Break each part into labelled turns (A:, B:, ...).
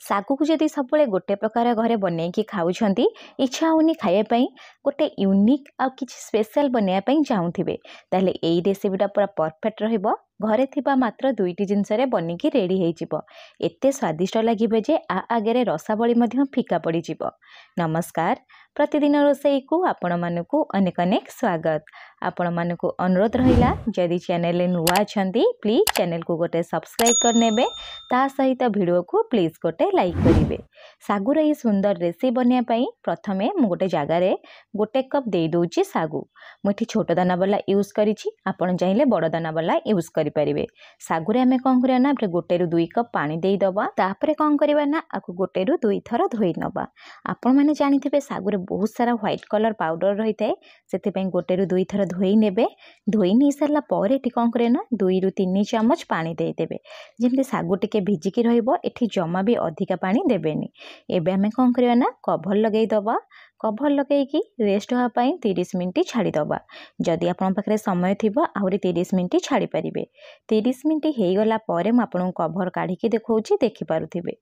A: ଶାଗକୁ ଯଦି ସବୁବେଳେ ଗୋଟେ ପ୍ରକାର ଘରେ ବନେଇକି ଖାଉଛନ୍ତି, ଇଚ୍ଛା ହେଉନି ଖାଇବା ପାଇଁ, ଗୋଟେ ୟୁନିକ୍ ଆଉ କିଛି ସ୍ପେଶାଲ ବନେଇବା ପାଇଁ ଚାହୁଁଥିବେ, ତାହେଲେ ଏଇ ରେସିପିଟା ପୁରା ପରଫେକ୍ଟ ରହିବ। ଘରେ ଥିବା ମାତ୍ର 2ଟି ଜିନିଷରେ ବନିକି ରେଡ଼ି ହେଇଯିବ। ଏତେ ସ୍ୱାଦିଷ୍ଟ ଲାଗିବ ଯେ ଆଗରେ ରସାବଳି ମଧ୍ୟ ଫିକା ପଡ଼ିଯିବ। ନମସ୍କାର, ପ୍ରତିଦିନ ରୋଷେଇକୁ ଆପଣମାନଙ୍କୁ ଅନେକ ଅନେକ ସ୍ୱାଗତ। ଆପଣମାନଙ୍କୁ ଅନୁରୋଧ ରହିଲା, ଯଦି ଚ୍ୟାନେଲରେ ନୂଆ ଅଛନ୍ତି ପ୍ଲିଜ୍ ଚ୍ୟାନେଲକୁ ଗୋଟେ ସବସ୍କ୍ରାଇବ୍ କରିନେବେ, ତା ସହିତ ଭିଡ଼ିଓକୁ ପ୍ଲିଜ୍ ଗୋଟେ ଲାଇକ୍ କରିବେ। ଶାଗୁର ଏହି ସୁନ୍ଦର ରେସିପି ବନେଇବା ପାଇଁ ପ୍ରଥମେ ମୁଁ ଗୋଟେ ଜାଗାରେ 1 କପ୍ ଦେଇଦେଉଛି ଶାଗୁ। ମୁଁ ଏଠି ଛୋଟ ଦାନାବାଲା ୟୁଜ୍ କରିଛି, ଆପଣ ଚାହିଁଲେ ବଡ଼ ଦାନାବାଲା ୟୁଜ୍ କରିପାରିବେ। ଶାଗୁରେ ଆମେ କ'ଣ କରିବା ନା 1ରୁ 2 କପ୍ ପାଣି ଦେଇଦେବା। ତାପରେ କ'ଣ କରିବା ନା ଆକୁ 1ରୁ 2 ଥର ଧୋଇ ନେବା। ଆପଣମାନେ ଜାଣିଥିବେ ଶାଗୁରେ ବହୁତ ସାରା ହ୍ୱାଇଟ୍ କଲର୍ ପାଉଡ଼ର ରହିଥାଏ, ସେଥିପାଇଁ 1ରୁ 2 ଥର ଧୋଇ ନେବେ। ଧୋଇ ନେଇ ସାରିଲା ପରେ ଏଠି କ'ଣ କରିବେ ନା 2ରୁ 3 ଚାମଚ ପାଣି ଦେଇଦେବେ, ଯେମିତି ଶାଗୁ ଟିକେ ଭିଜିକି ରହିବ। ଏଠି ଜମା ବି ଅଧିକା ପାଣି ଦେବେନି। ଏବେ ଆମେ କ'ଣ କରିବା ନା କଭର ଲଗାଇଦେବା। କଭର ଲଗାଇକି ରେଷ୍ଟ ହେବା ପାଇଁ 30 ମିନିଟ୍ ଛାଡ଼ିଦେବା। ଯଦି ଆପଣଙ୍କ ପାଖରେ ସମୟ ଥିବ ଆହୁରି 30 ମିନିଟ୍ ଛାଡ଼ିପାରିବେ। 30 ମିନିଟ୍ ହେଇଗଲା ପରେ ମୁଁ ଆପଣଙ୍କୁ କଭର କାଢ଼ିକି ଦେଖାଉଛି, ଦେଖିପାରୁଥିବେ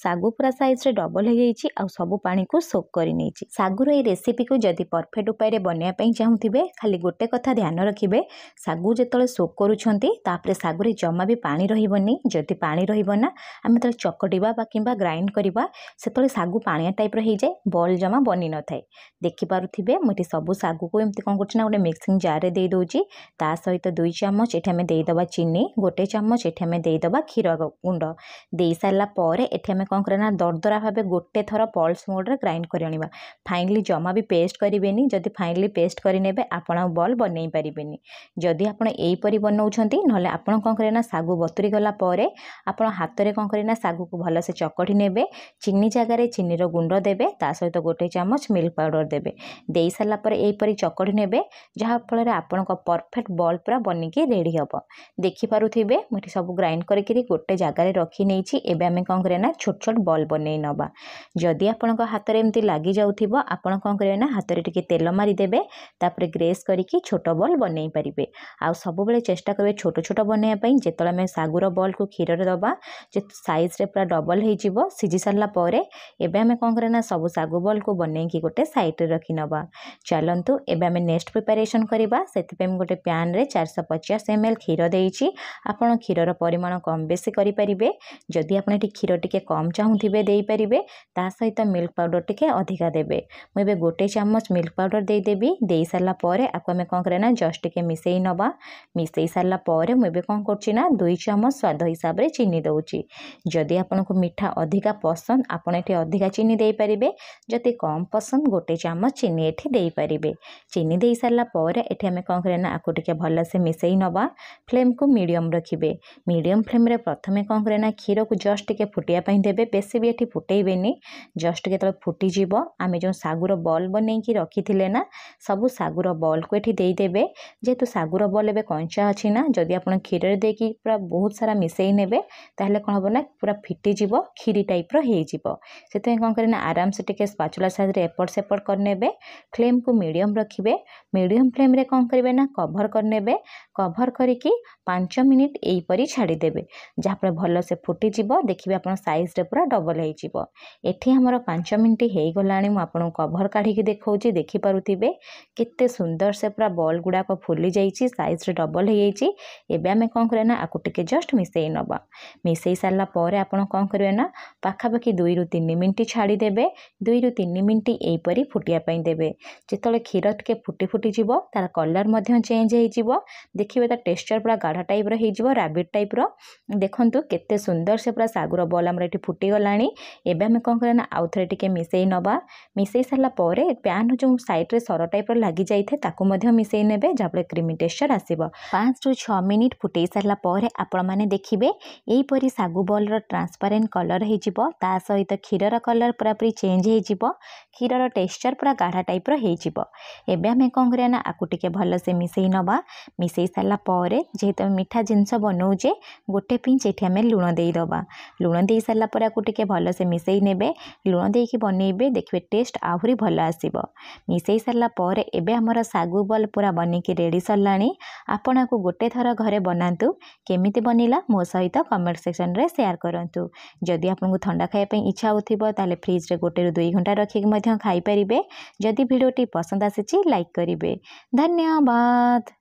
A: ଶାଗୁ ପୁରା ସାଇଜ୍ରେ ଡବଲ୍ ହେଇଯାଇଛି ଆଉ ସବୁ ପାଣିକୁ ସୋକ୍ କରି ନେଇଛି। ଶାଗୁର ଏହି ରେସିପିକୁ ଯଦି ପରଫେକ୍ଟ ଉପାୟରେ ବନେଇବା ପାଇଁ ଚାହୁଁଥିବେ, ଖାଲି ଗୋଟେ କଥା ଧ୍ୟାନ ରଖିବେ, ଶାଗୁ ଯେତେବେଳେ ସୋକ୍ କରୁଛନ୍ତି ତାପରେ ଶାଗୁରେ ଜମା ବି ପାଣି ରହିବନି। ଯଦି ପାଣି ରହିବ ନା ଆମେ ଯେତେବେଳେ ଚକଟିବା ବା କିମ୍ବା ଗ୍ରାଇଣ୍ଡ କରିବା, ସେତେବେଳେ ଶାଗୁ ପାଣିଆ ଟାଇପ୍ର ହେଇଯାଏ, ବଲ୍ ଜମା ବନି ନଥାଏ। ଦେଖିପାରୁଥିବେ ମୁଁ ଏଠି ସବୁ ଶାଗୁକୁ ଏମିତି କ'ଣ କରୁଛି ନା ଗୋଟେ ମିକ୍ସିଂ ଜାର୍ରେ ଦେଇଦେଉଛି। ତା ସହିତ 2 ଚାମଚ ଏଠି ଆମେ ଦେଇଦେବା ଚିନି, 1 ଚାମଚ ଏଠି ଆମେ ଦେଇଦେବା କ୍ଷୀର ଗୁଣ୍ଡ। ଦେଇସାରିଲା ପରେ ଏଠି ଆମେ କ'ଣ କରିବା ନା ଦରଦରା ଭାବେ ଗୋଟେ ଥର ପଲ୍ସ ମୋଡ଼୍ରେ ଗ୍ରାଇଣ୍ଡ କରି ଆଣିବା। ଫାଇନାଲି ଜମା ବି ପେଷ୍ଟ କରିବେନି। ଯଦି ଫାଇନାଲି ପେଷ୍ଟ କରିନେବେ ଆପଣ ଆଉ ବଲ୍ ବନେଇ ପାରିବେନି। ଯଦି ଆପଣ ଏଇପରି ବନାଉଛନ୍ତି, ନହେଲେ ଆପଣ କ'ଣ କରିବେ ନା ଶାଗୁ ବତୁରି ଗଲା ପରେ ଆପଣ ହାତରେ କ'ଣ କରିବେ ନା ଶାଗୁକୁ ଭଲସେ ଚକଟି ନେବେ। ଚିନି ଜାଗାରେ ଚିନିର ଗୁଣ୍ଡ ଦେବେ, ତା ସହିତ 1 ଚାମଚ ମିଲ୍କ ପାଉଡ଼ର ଦେବେ। ଦେଇସାରିଲା ପରେ ଏଇପରି ଚକଟି ନେବେ, ଯାହାଫଳରେ ଆପଣଙ୍କ ପରଫେକ୍ଟ ବଲ୍ ପୁରା ବନିକି ରେଡ଼ି ହେବ। ଦେଖିପାରୁଥିବେ ମୁଁ ଏଠି ସବୁ ଗ୍ରାଇଣ୍ଡ କରିକିରି ଗୋଟେ ଜାଗାରେ ରଖି ନେଇଛି। ଏବେ ଆମେ କ'ଣ କରିବା ନା ଛୋଟ ଛୋଟ ବଲ୍ ବନେଇ ନେବା। ଯଦି ଆପଣଙ୍କ ହାତରେ ଏମିତି ଲାଗିଯାଉଥିବ, ଆପଣ କ'ଣ କରିବେ ନା ହାତରେ ଟିକେ ତେଲ ମାରିଦେବେ, ତାପରେ ଗ୍ରେସ୍ କରିକି ଛୋଟ ବଲ୍ ବନେଇ ପାରିବେ। ଆଉ ସବୁବେଳେ ଚେଷ୍ଟା କରିବେ ଛୋଟ ଛୋଟ ବନେଇବା ପାଇଁ। ଯେତେବେଳେ ଆମେ ଶାଗୁର ବଲ୍କୁ କ୍ଷୀରରେ ଦେବା, ଯେ ସାଇଜ୍ରେ ପୁରା ଡବଲ୍ ହେଇଯିବ। ସିଝି ସାରିଲା ପରେ ଏବେ ଆମେ କ'ଣ କରିବା ନା ସବୁ ଶାଗୁ ବଲ୍କୁ ବନେଇକି ଗୋଟେ ସାଇଡ଼୍ରେ ରଖିନେବା। ଚାଲନ୍ତୁ ଏବେ ଆମେ ନେକ୍ସଟ ପ୍ରିପାରେସନ୍ କରିବା। ସେଥିପାଇଁ ମୁଁ ଗୋଟେ ପ୍ୟାନ୍ରେ 450 ml କ୍ଷୀର ଦେଇଛି। ଆପଣ କ୍ଷୀରର ପରିମାଣ କମ୍ ବେଶୀ କରିପାରିବେ। ଯଦି ଆପଣ ଏଠି କ୍ଷୀର ଟିକେ କମ୍ ଚାହୁଁଥିବେ ଦେଇପାରିବେ, ତା ସହିତ ମିଲ୍କ ପାଉଡ଼ର ଟିକେ ଅଧିକା ଦେବେ। ମୁଁ ଏବେ 1 ଚାମଚ ମିଲ୍କ ପାଉଡ଼ର ଦେଇଦେବି। ଦେଇସାରିଲା ପରେ ଆକୁ ଆମେ କ'ଣ କରିବା ନା ଜଷ୍ଟ ଟିକେ ମିଶାଇ ନେବା। ମିଶାଇ ସାରିଲା ପରେ ମୁଁ ଏବେ କ'ଣ କରୁଛି ନା 2 ଚାମଚ ସ୍ୱାଦ ହିସାବରେ ଚିନି ଦେଉଛି। ଯଦି ଆପଣଙ୍କୁ ମିଠା ଅଧିକା ପସନ୍ଦ ଆପଣ ଏଠି ଅଧିକା ଚିନି ଦେଇପାରିବେ। ଯଦି କମ୍ ପସନ୍ଦ 1 ଚାମଚ ଚିନି ଏଠି ଦେଇପାରିବେ। ଚିନି ଦେଇସାରିଲା ପରେ ଏଠି ଆମେ କ'ଣ କରିବା ନା ଆକୁ ଟିକେ ଭଲସେ ମିଶାଇ ନେବା। ଫ୍ଲେମ୍କୁ ମିଡ଼ିୟମ୍ ରଖିବେ। ମିଡ଼ିୟମ୍ ଫ୍ଲେମ୍ରେ ପ୍ରଥମେ କ'ଣ କରିବା ନା କ୍ଷୀରକୁ ଜଷ୍ଟ ଟିକେ ଫୁଟିବା ପାଇଁ ଦେବେ, ବେଶୀ ବି ଏଠି ଫୁଟେଇବେନି। ଜଷ୍ଟ ଯେତେବେଳେ ଫୁଟିଯିବ ଆମେ ଯେଉଁ ଶାଗୁର ବଲ୍ ବନେଇକି ରଖିଥିଲେ ନା, ସବୁ ଶାଗୁର ବଲ୍କୁ ଏଠି ଦେଇଦେବେ। ଯେହେତୁ ଶାଗୁର ବଲ୍ ଏବେ କଞ୍ଚା ଅଛି ନା, ଯଦି ଆପଣ କ୍ଷୀରରେ ଦେଇକି ପୁରା ବହୁତ ସାରା ମିଶାଇ ନେବେ, ତାହେଲେ କ'ଣ ହେବ ନା ପୁରା ଫିଟିଯିବ, କ୍ଷୀରି ଟାଇପ୍ର ହେଇଯିବ। ସେଥିପାଇଁ କ'ଣ କରିବେ ନା ଆରାମସେ ଟିକେ ସ୍ପାଚୁଲା ସାହାଯ୍ୟରେ ଏପଟ ସେପଟ କରିନେବେ। ଫ୍ଲେମ୍କୁ ମିଡ଼ିୟମ୍ ରଖିବେ। ମିଡ଼ିୟମ୍ ଫ୍ଲେମ୍ରେ କ'ଣ କରିବେ ନା କଭର କରିନେବେ। କଭର କରିକି 5 ମିନିଟ୍ ଏଇପରି ଛାଡ଼ିଦେବେ, ଯାହାଫଳରେ ଭଲସେ ଫୁଟିଯିବ। ଦେଖିବେ ଆପଣ ସାଇଜ୍ରେ ପୁରା ଡବଲ୍ ହେଇଯିବ। ଏଠି ଆମର 5 ମିନିଟ୍ ହେଇଗଲାଣି। ମୁଁ ଆପଣଙ୍କୁ କଭର କାଢ଼ିକି ଦେଖାଉଛି, ଦେଖିପାରୁଥିବେ କେତେ ସୁନ୍ଦର ସେ ପୁରା ବଲ୍ ଗୁଡ଼ାକ ଫୁଲି ଯାଇଛି, ସାଇଜ୍ରେ ଡବଲ୍ ହେଇଯାଇଛି। ଏବେ ଆମେ କ'ଣ କରିବା ନା ଆକୁ ଟିକେ ଜଷ୍ଟ ମିଶାଇ ନେବା। ମିଶାଇ ସାରିଲା ପରେ ଆପଣ କ'ଣ କରିବେ ନା ପାଖାପାଖି 2ରୁ 3 ମିନିଟ୍ ଛାଡ଼ିଦେବେ। 2ରୁ 3 ମିନିଟ୍ ଏଇପରି ଫୁଟିବା ପାଇଁ ଦେବେ। ଯେତେବେଳେ କ୍ଷୀର ଟିକେ ଫୁଟିଯିବ, ତାର କଲର୍ ମଧ୍ୟ ଚେଞ୍ଜ ହେଇଯିବ। ଦେଖିବେ ତା ଟେକ୍ସଚର ପୁରା ଗାଢ଼ା ଟାଇପ୍ର ହେଇଯିବ, ରାବିଟ୍ ଟାଇପ୍ର। ଦେଖନ୍ତୁ କେତେ ସୁନ୍ଦର ସେ ପୁରା ଶାଗୁର ବଲ୍ ଆମର ଏଠି ଫୁଟିଗଲାଣି। ଏବେ ଆମେ କ'ଣ କରିବା ନା ଆଉ ଥରେ ଟିକେ ମିଶାଇ ନେବା। ମିଶାଇ ସାରିଲା ପରେ ପ୍ୟାନ୍ର ଯେଉଁ ସାଇଡ଼୍ରେ ସର ଟାଇପ୍ର ଲାଗିଯାଇଥାଏ ତାକୁ ମଧ୍ୟ ମିଶାଇ ନେବେ, ଯାହାଫଳରେ କ୍ରିମି ଟେକ୍ସଚର ଆସିବ। 5ରୁ 6 ମିନିଟ୍ ଫୁଟାଇ ସାରିଲା ପରେ ଆପଣମାନେ ଦେଖିବେ ଏହିପରି ଶାଗୁ ବଲ୍ର ଟ୍ରାନ୍ସପାରେଣ୍ଟ କଲର୍ ହେଇଯିବ। ତା ସହିତ କ୍ଷୀରର କଲର୍ ପୁରାପୁରି ଚେଞ୍ଜ ହେଇଯିବ। କ୍ଷୀର କ୍ଷୀरର टेक्सचर पूरा गाढ़ा टाइप हो एबे आमे कौन करिया ना आकु टिके भलसे मिसई नवा मिसई सारा पर जेहेतु मीठा जिनस बनाऊे गोटे पिंच ये आम लुण देदबा लुण दे सारा पर आकु टिके भलसे मिसई नेबे लुण देकी बनइबे देखिए टेस्ट आहरी भल आसीबो मिसई सारा पर एबे हमर सागु बल पूरा बनिकी रेडी सरलाणी आपण को गोटे थर घरे बनातु केमिति बनिला मो सहित कमेंट सेक्शन रे शेयर करंतु जदि आपको ठंडा खाइबा इच्छा होथिबो ताले फ्रिज रे 1 ରୁ 2 घंटा रखिक मध्य खाई परिबे जदि वीडियोटी पसंद आसीची लाइक करिवे धन्यवाद।